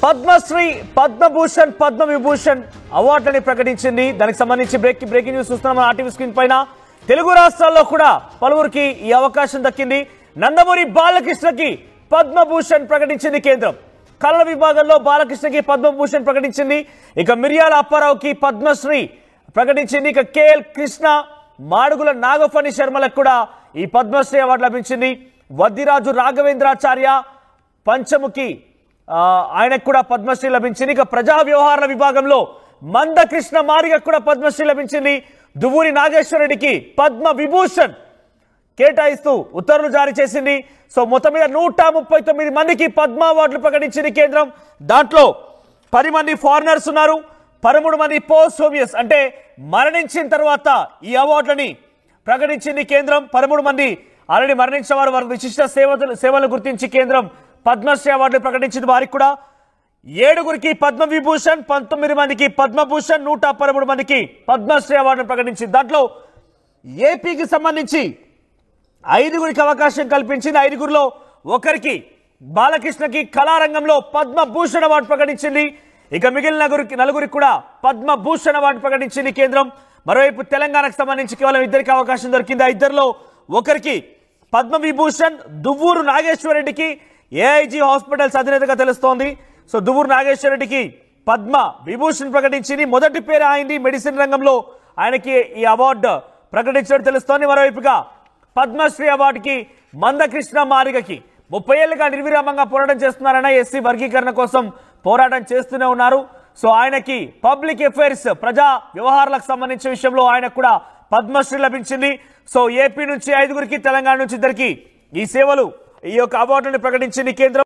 పద్మశ్రీ, పద్మభూషణ్, పద్మవిభూషణ్ అవార్డులని ప్రకటించింది. దానికి సంబంధించి బ్రేకింగ్ న్యూస్ చూస్తున్నాం ఆర్టీవీ స్క్రీన్ పైన. తెలుగు రాష్ట్రాల్లో కూడా పలువురికి ఈ అవకాశం దక్కింది. నందమూరి బాలకృష్ణకి పద్మభూషణ్ ప్రకటించింది కేంద్రం. కళల విభాగంలో బాలకృష్ణకి పద్మభూషణ్ ప్రకటించింది. ఇక మిర్యాల అప్పారావుకి పద్మశ్రీ ప్రకటించింది. ఇక కేఎల్ కృష్ణ, మాడుగుల నాగఫణి శర్మలకు కూడా ఈ పద్మశ్రీ అవార్డు లభించింది. వద్దిరాజు రాఘవేంద్రాచార్య పంచముఖి ఆయనకు కూడా పద్మశ్రీ లభించింది. ఇక ప్రజా వ్యవహారాల విభాగంలో మందకృష్ణ మారిగకు కూడా పద్మశ్రీ లభించింది. దువ్వూరి నాగేశ్వరరెడ్డికి పద్మ విభూషణ్ కేటాయిస్తూ ఉత్తర్వులు జారీ చేసింది. సో మొత్తం మీద 139 మందికి పద్మ అవార్డులు ప్రకటించింది కేంద్రం. దాంట్లో 10 మంది ఫారినర్స్ ఉన్నారు, 13 మంది పోస్ట్ హోమియస్ అంటే మరణించిన తర్వాత ఈ అవార్డులని ప్రకటించింది కేంద్రం. 13 మంది ఆల్రెడీ మరణించిన వారు, వారికి విశిష్ట సేవలు గుర్తించి కేంద్రం పద్మశ్రీ అవార్డులు ప్రకటించింది. వారికి కూడా 7గురికి పద్మ విభూషణ్, 19 మందికి పద్మభూషణ్, 113 మందికి పద్మశ్రీ అవార్డును ప్రకటించింది. దాంట్లో ఏపీకి సంబంధించి 5గురికి అవకాశం కల్పించింది. 5గురిలో ఒకరికి బాలకృష్ణకి కళారంగంలో పద్మభూషణ్ అవార్డు ప్రకటించింది. ఇక మిగిలిన నలుగురికి కూడా పద్మభూషణ్ అవార్డు ప్రకటించింది కేంద్రం. మరోవైపు తెలంగాణకు సంబంధించి కేవలం 2కి అవకాశం దొరికింది. 2లో ఒకరికి పద్మవిభూషణ్, దువ్వూరు నాగేశ్వరరెడ్డికి ఏఐజీ హాస్పిటల్స్ అధినేతగా తెలుస్తోంది. సో దువ్వూరు నాగేశ్వరరెడ్డికి పద్మ విభూషణ్ ప్రకటించింది. మొదటి పేరు అయింది. మెడిసిన్ రంగంలో ఆయనకి ఈ అవార్డు ప్రకటించినట్టు తెలుస్తోంది. మరోవైపుగా పద్మశ్రీ అవార్డుకి మందకృష్ణ మారిగకి 30 ఏళ్లుగా నిర్విరామంగా పోరాటం చేస్తున్నారన్న ఎస్సీ వర్గీకరణ కోసం పోరాటం చేస్తూనే ఉన్నారు. సో ఆయనకి పబ్లిక్ అఫైర్స్, ప్రజా వ్యవహారాలకు సంబంధించిన విషయంలో ఆయనకు కూడా పద్మశ్రీ లభించింది. సో ఏపీ నుంచి 5గురికి, తెలంగాణ నుంచి 2కి ఈ సేవలు, ఈ యొక్క అవార్డుని ప్రకటించింది కేంద్రం.